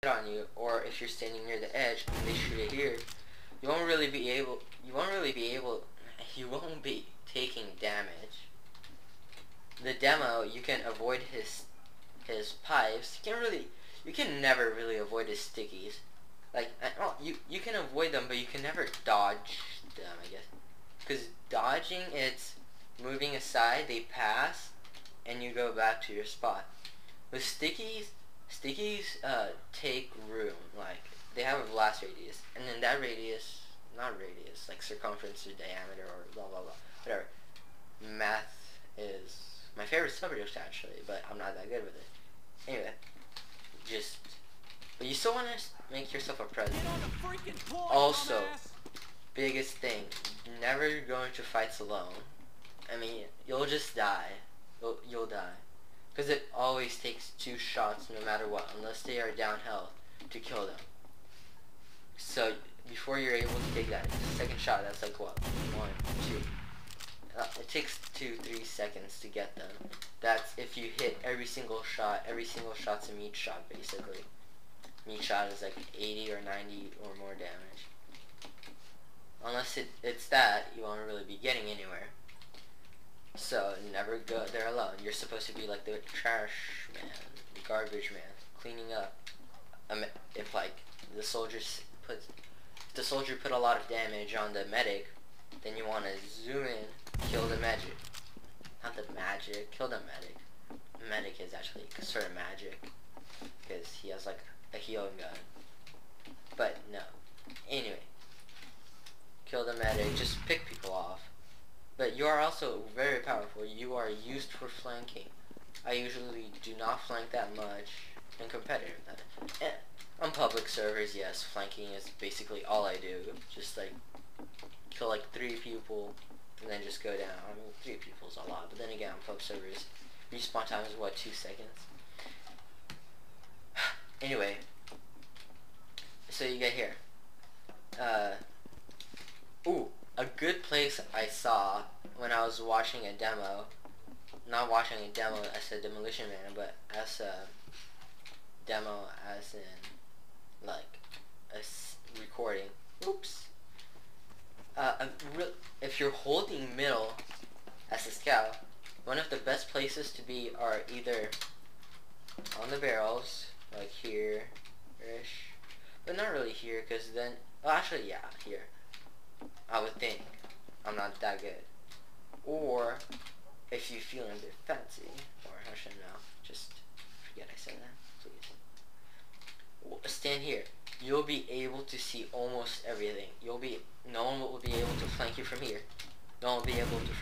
on you, or if you're standing near the edge and they shoot it here, you won't be taking damage. The demo, you can avoid his pipes. You can never really avoid his stickies. Like, you can avoid them, but you can never dodge them, I guess. Because dodging, it's moving aside, they pass, and you go back to your spot. With stickies take room. Like, they have a blast radius, and then that radius, not radius, like circumference or diameter or blah blah blah, whatever. Math is my favorite subject actually, but I'm not that good with it. Anyway, but you still want to make yourself a presence. Also, biggest thing, never go into fights alone. I mean, you'll just die. You'll die. Because it always takes 2 shots no matter what, unless they are down health, to kill them. So, before you're able to take that second shot, that's like what? 1, 2. It takes 2-3 seconds to get them. That's if you hit every single shot. Every single shot's a meat shot, basically. Meat shot is like 80 or 90 or more damage. Unless it's that, you won't really be getting anywhere. So, never go there alone. You're supposed to be like the trash man, the garbage man, cleaning up. If like the soldier put a lot of damage on the medic, then you want to zoom in, kill the magic. Not the magic, kill the medic. Medic is actually sort of magic, because he has like a healing gun. But no. Anyway, kill the medic, just pick people off. But you are also very powerful. You are used for flanking. I usually do not flank that much in competitive. On public servers, yes, flanking is basically all I do. Just like kill like 3 people and then just go down. I mean, 3 people is a lot, but then again, on public servers, respawn time is what, 2 seconds? Anyway, so you get here. Ooh, a good place I saw when I was watching a demo, not watching a demo as a Demolition Man, but as a demo as in, like, a recording. Oops. If you're holding middle as a scout, one of the best places to be are either on the barrels, like here-ish, but not really here, because then, well, actually, yeah, here. I would think. I'm not that good. Or, if you feel a bit fancy, or how should I know? Just forget I said that, please. Stand here. You'll be able to see almost everything. No one will be able to flank you from here. No one will be able to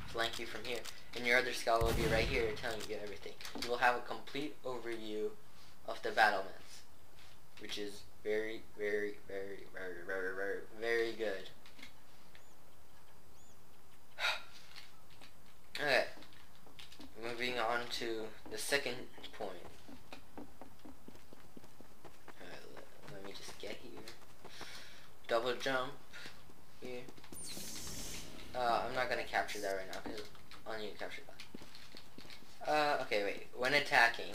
flank you from here. And your other scout will be right here telling you everything. You will have a complete overview of the battlements, which is very, very, very, very, very, very, very good. Okay, moving on to the second point. Let me just get here. Double jump here. I'm not gonna capture that right now because I'll need to capture that. Okay, wait. When attacking,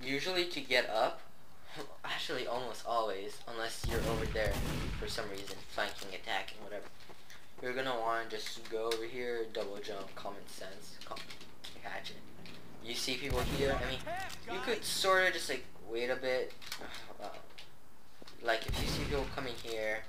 usually to get up, actually almost always, unless you're over there for some reason, flanking, attacking, whatever, you're gonna want to just go over here, double jump, common sense, catch it. You see people here, I mean, you could sort of just like wait a bit, like if you see people coming here,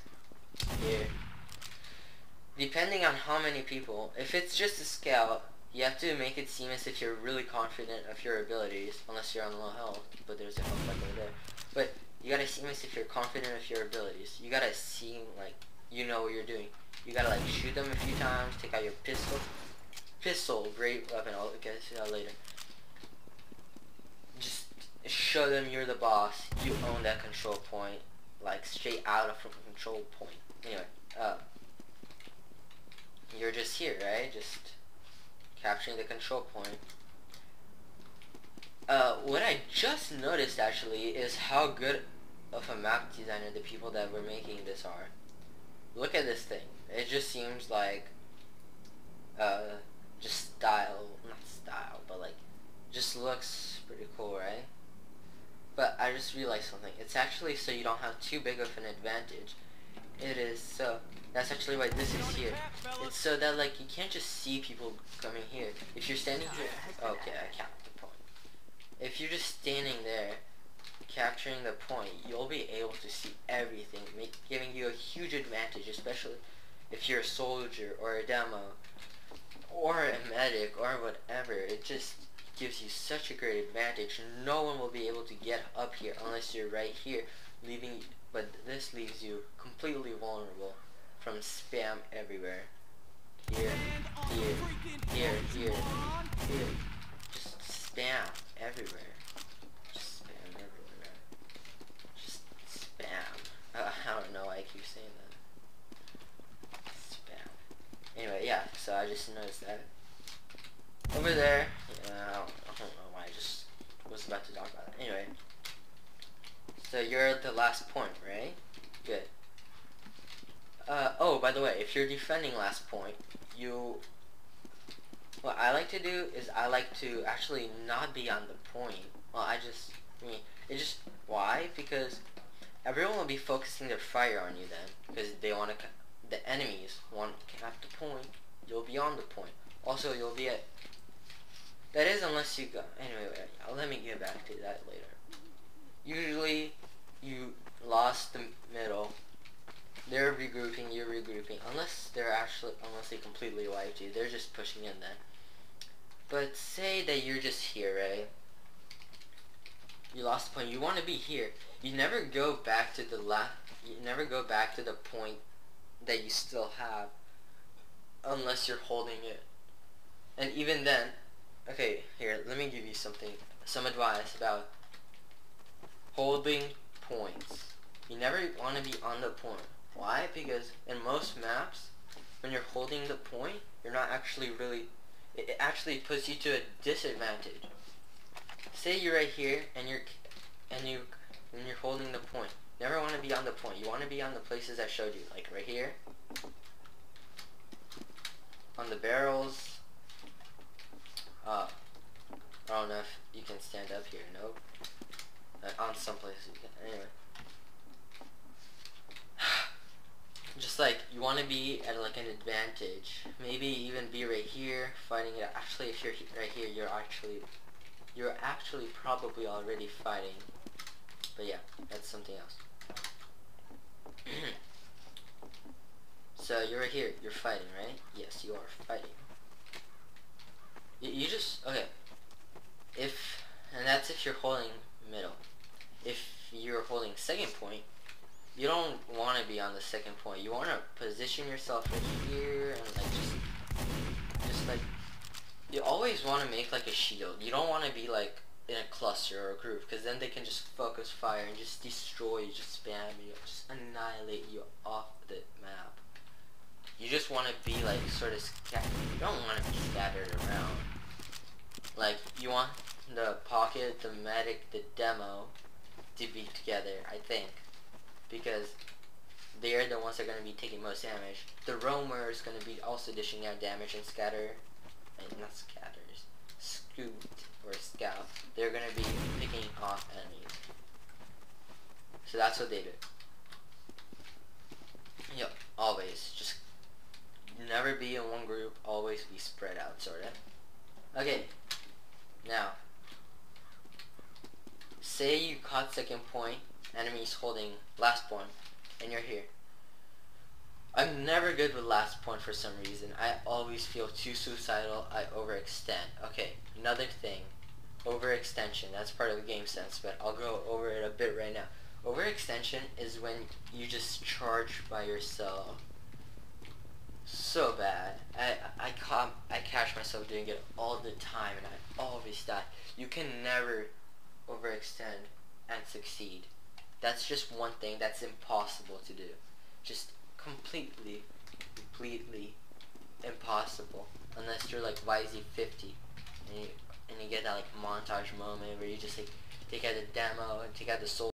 depending on how many people, if it's just a scout, you have to make it seem as if you're really confident of your abilities, unless you're on low health, but there's a health like over there. But you gotta seem as if you're confident of your abilities. You gotta seem like you know what you're doing. You gotta like shoot them a few times, take out your pistol. Pistol, great weapon, I'll get to that later. Just show them you're the boss, you own that control point, like straight out of a control point. Anyway, you're just here, right? Just capturing the control point. What I just noticed actually is how good of a map designer the people that were making this are. Look at this thing. It just seems like, just not style, but like, just looks pretty cool, right? But I just realized something. It's actually so you don't have too big of an advantage. It is so. That's actually why this is here. It's so that like you can't just see people coming here. If you're standing here, okay, I count the point. If you're just standing there, capturing the point, you'll be able to see everything, giving you a huge advantage, especially if you're a soldier or a demo or a medic or whatever. It just gives you such a great advantage. No one will be able to get up here unless you're right here, but this leaves you completely vulnerable from spam everywhere. Here, here, here, here, here. Just spam everywhere. Just spam everywhere. Just spam. I don't know why I keep saying that. Spam. Anyway, yeah, so I just noticed that. Over there, I don't know why I just was about to talk about it. Anyway, so you're at the last point, right? Good. Oh, by the way, if you're defending last point, what I like to do is I like to actually not be on the point. Well, why? Because everyone will be focusing their fire on you then, because the enemies want to cap the point. You'll be on the point. Also, you'll be at. That is unless you go. Anyway, let me get back to that later. Usually, you lost the middle. They're regrouping, you're regrouping. Unless they completely wiped you. They're just pushing in then. But say that you're just here, right? You lost the point. You want to be here. You never go back to you never go back to the point that you still have. Unless you're holding it. And even then, okay, here, let me give you some advice about holding points. You never want to be on the point. Why? Because in most maps, when you're holding the point, you're not actually it actually puts you to a disadvantage. Say you're right here and you're holding the point. Never want to be on the point. You want to be on the places I showed you, like right here, on the barrels. I don't know if you can stand up here. Nope. On some places you can. Anyway. Just like you want to be at like an advantage. Maybe even be right here fighting it. Actually, if you're right here, you're actually probably already fighting. But yeah, that's something else. So you're right here. You're fighting, right? Yes, you are fighting. You just okay. And that's if you're holding middle. If you're holding second point, you don't want to be on the second point. You want to position yourself right here and like just like you always want to make like a shield. You don't want to be like in a cluster or a group, because then they can just focus fire and just destroy you, just spam you, just annihilate you off the map. You just want to be like sort of scattered. You don't want to be scattered around. Like you want the pocket, the medic, the demo to be together, I think. Because they're the ones that are going to be taking most damage. The roamer is going to be also dishing out damage, and not scatters, scoot or scout. They're going to be picking off enemies. So that's what they do. Yep, always. Just never be in one group, always be spread out, sort of. Okay, now, say you caught second point, enemies holding last point, and you're here. I'm never good with last point for some reason. I always feel too suicidal. I overextend. Okay, another thing. Overextension. That's part of the game sense, but I'll go over it a bit right now. Overextension is when you just charge by yourself. So bad. I catch myself doing it all the time, and I always die. You can never overextend and succeed. That's just one thing that's impossible to do. Just completely impossible. Unless you're like YZ50 and you get that like montage moment where you just like take out the demo and take out the soul